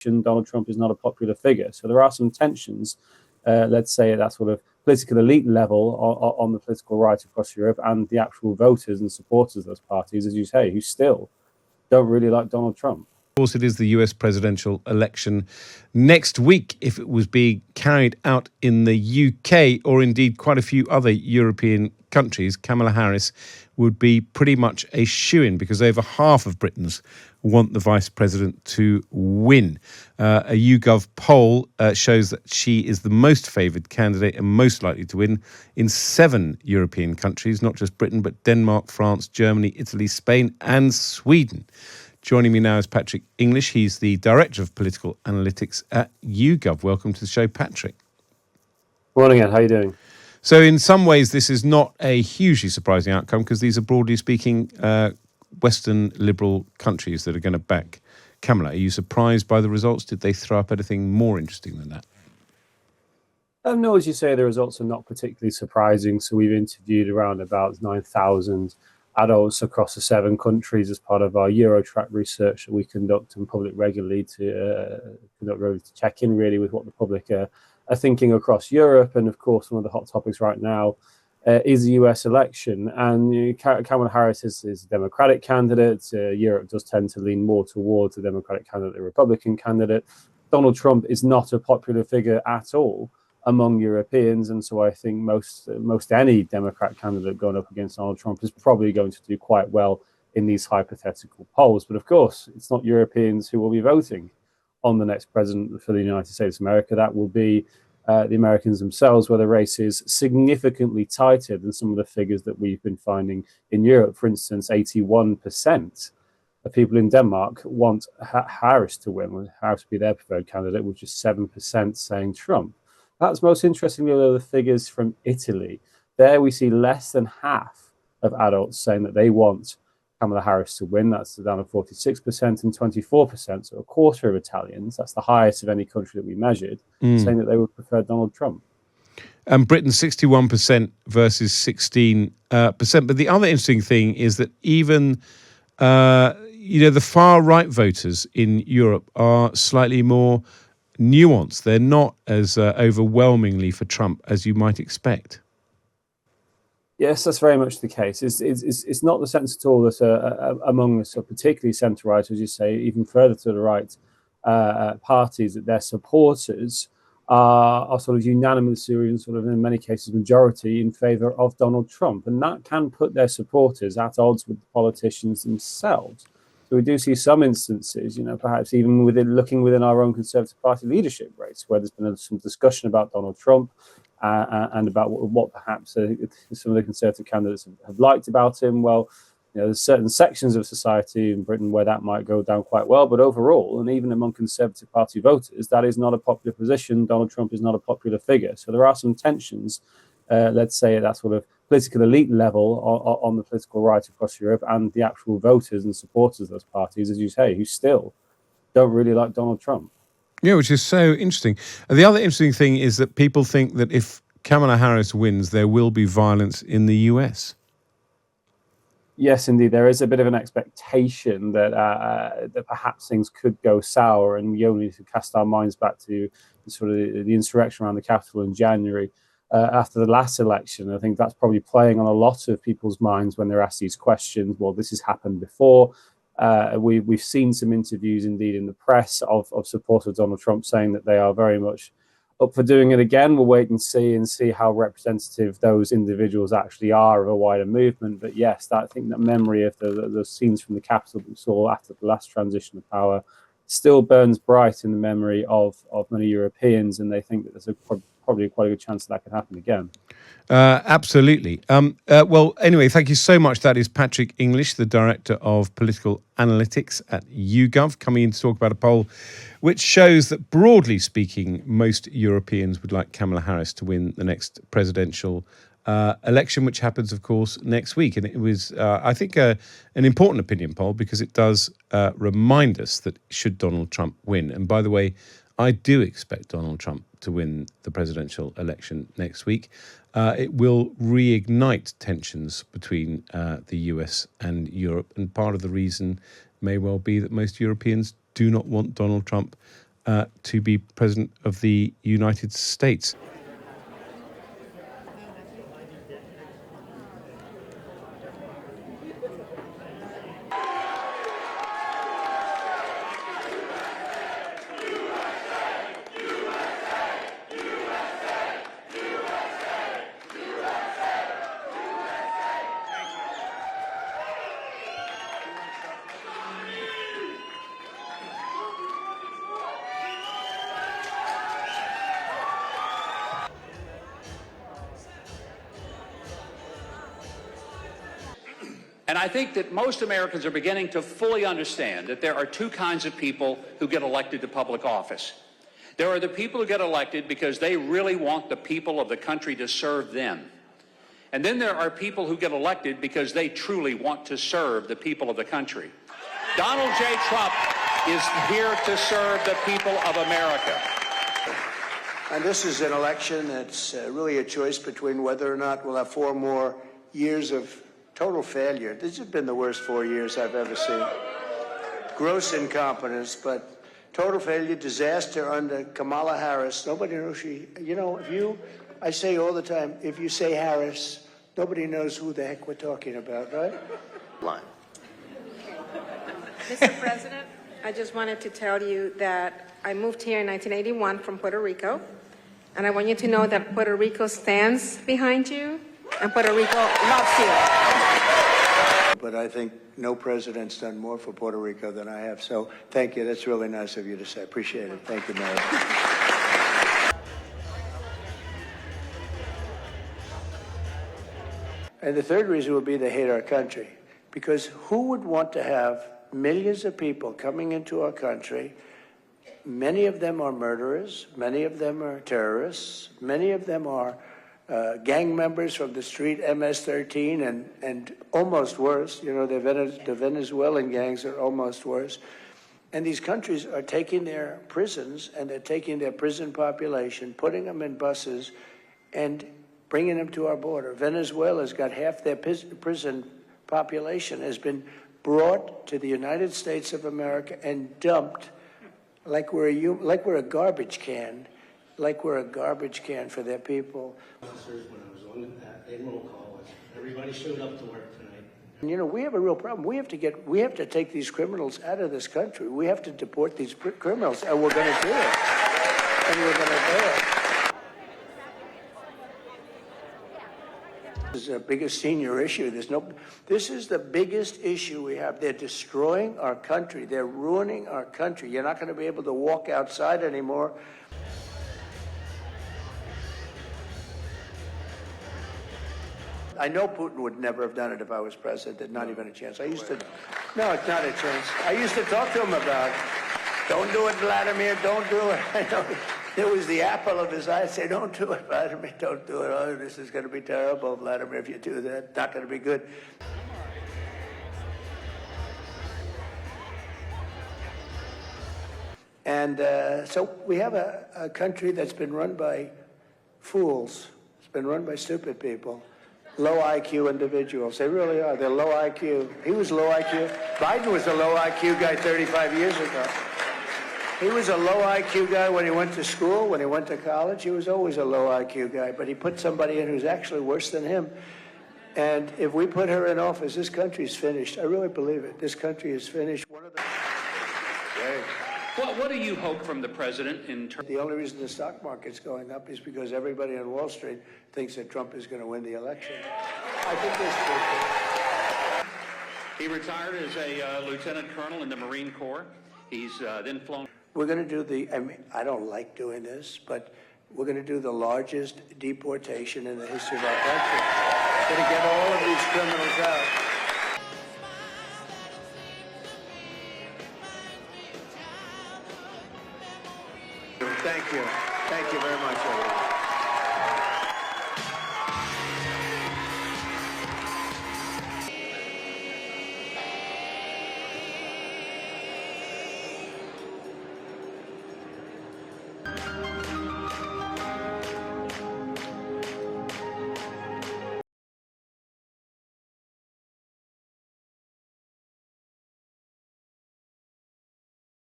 Donald Trump is not a popular figure. So there are some tensions, let's say, at that sort of political elite level on the political right across Europe, and the actual voters and supporters of those parties, as you say, who still don't really like Donald Trump. Of course, it is the US presidential election next week. If it was being carried out in the UK, or indeed quite a few other European countries, Kamala Harris would be pretty much a shoo-in, because over half of Britons want the vice president to win. A YouGov poll shows that she is the most favoured candidate and most likely to win in 7 European countries, not just Britain, but Denmark, France, Germany, Italy, Spain and Sweden. Joining me now is Patrick English. He's the Director of Political Analytics at YouGov. Welcome to the show, Patrick. Morning, Ed. How are you doing? So in some ways, this is not a hugely surprising outcome, because these are, broadly speaking, Western liberal countries that are going to back Kamala. Are you surprised by the results? Did they throw up anything more interesting than that? No, as you say, the results are not particularly surprising. So we've interviewed around about 9,000 adults across the 7 countries as part of our Eurotrack research that we conduct and public regularly to check in really with what the public are thinking across Europe. And of course, one of the hot topics right now is the US election. And Kamala Harris is a Democratic candidate. Europe does tend to lean more towards a Democratic candidate than a Republican candidate. Donald Trump is not a popular figure at all among Europeans, and so I think most any Democrat candidate going up against Donald Trump is probably going to do quite well in these hypothetical polls. But of course, it's not Europeans who will be voting on the next president for the United States of America. That will be the Americans themselves, where the race is significantly tighter than some of the figures that we've been finding in Europe. For instance, 81% of people in Denmark want Harris to win, Harris to be their preferred candidate, with just 7% saying Trump. Perhaps most interestingly, are the figures from Italy. There we see less than half of adults saying that they want Kamala Harris to win. That's down to 46% and 24%. So a quarter of Italians, that's the highest of any country that we measured, saying that they would prefer Donald Trump. And Britain, 61% versus 16%. But the other interesting thing is that even the far right voters in Europe are slightly more nuanced. They're not as overwhelmingly for Trump as you might expect. Yes, that's very much the case. It's not the sense at all that among us, particularly centre-right, as you say, even further to the right, parties, that their supporters are sort of unanimously, and sort of in many cases majority, in favour of Donald Trump. And that can put their supporters at odds with the politicians themselves. So we do see some instances, perhaps even looking within our own Conservative Party leadership race, where there's been some discussion about Donald Trump and about what perhaps some of the Conservative candidates have liked about him. Well, there's certain sections of society in Britain where that might go down quite well, but overall, and even among Conservative Party voters, that is not a popular position. Donald Trump is not a popular figure. So there are some tensions, let's say, at that sort of political elite level on the political right across Europe, and the actual voters and supporters of those parties, as you say, who still don't really like Donald Trump. Yeah, which is so interesting. And the other interesting thing is that people think that if Kamala Harris wins, there will be violence in the US. Yes, indeed. There is a bit of an expectation that that perhaps things could go sour, and we only need to cast our minds back to sort of the insurrection around the Capitol in January. After the last election. I think that's probably playing on a lot of people's minds when they're asked these questions. Well, this has happened before. We've seen some interviews, indeed, in the press of supporters of Donald Trump saying that they are very much up for doing it again. We'll wait and see how representative those individuals actually are of a wider movement. But yes, I think that memory of the scenes from the Capitol that we saw after the last transition of power still burns bright in the memory of many Europeans, and they think that there's probably quite a good chance that could happen again. Absolutely. Well, anyway, thank you so much. That is Patrick English, the Director of Political Analytics at YouGov, coming in to talk about a poll which shows that, broadly speaking, most Europeans would like Kamala Harris to win the next presidential election, which happens, of course, next week. And it was, I think, an important opinion poll, because it does remind us that should Donald Trump win. And by the way, I do expect Donald Trump to win the presidential election next week. It will reignite tensions between the US and Europe. And part of the reason may well be that most Europeans do not want Donald Trump to be President of the United States. And I think that most Americans are beginning to fully understand that there are two kinds of people who get elected to public office. There are the people who get elected because they really want the people of the country to serve them. And then there are people who get elected because they truly want to serve the people of the country. Donald J. Trump is here to serve the people of America. And this is an election that's really a choice between whether or not we'll have 4 more years of total failure. This has been the worst 4 years I've ever seen. Gross incompetence, but total failure, disaster under Kamala Harris. Nobody knows I say all the time, if you say Harris, nobody knows who the heck we're talking about, right? Line. Mr. President, I just wanted to tell you that I moved here in 1981 from Puerto Rico, and I want you to know that Puerto Rico stands behind you, and Puerto Rico loves you. But I think no president's done more for Puerto Rico than I have. So thank you. That's really nice of you to say. Appreciate it. Thank you, Mary. And the third reason would be they hate our country. Because who would want to have millions of people coming into our country? Many of them are murderers. Many of them are terrorists. Many of them are gang members from the street MS-13 and almost worse. The Venezuelan gangs are almost worse. And these countries are taking their prisons and they're taking their prison population, putting them in buses and bringing them to our border. Venezuela's got half their prison population has been brought to the United States of America and dumped like we're a garbage can. Like we're a garbage can for their people. Officers, when I was on in roll call, everybody showed up to work tonight. And we have a real problem. We have to take these criminals out of this country. We have to deport these criminals, and we're going to do it. And we're going to do it. This is the biggest senior issue. This is the biggest issue we have. They're destroying our country. They're ruining our country. You're not going to be able to walk outside anymore. I know Putin would never have done it if I was president. Not even a chance. No, it's not a chance. I used to talk to him about, don't do it, Vladimir, don't do it. I know it was the apple of his eye. I'd say, don't do it, Vladimir, don't do it. Oh, this is going to be terrible, Vladimir, if you do that. Not going to be good. And so we have a country that's been run by fools. It's been run by stupid people. Low IQ individuals. They really are. They're low IQ. He was low IQ. Biden was a low IQ guy 35 years ago. He was a low IQ guy when he went to school, when he went to college. He was always a low IQ guy. But he put somebody in who's actually worse than him. And if we put her in office, this country's finished. I really believe it. This country is finished. What do you hope from the president in terms? The only reason the stock market's going up is because everybody on Wall Street thinks that Trump is going to win the election. I think there's truth. He retired as a lieutenant colonel in the Marine Corps. He's then flown. We're going to do I don't like doing this, but we're going to do the largest deportation in the history of our country. We're going to get all of these criminals out. Thank you. Thank you very much, everyone.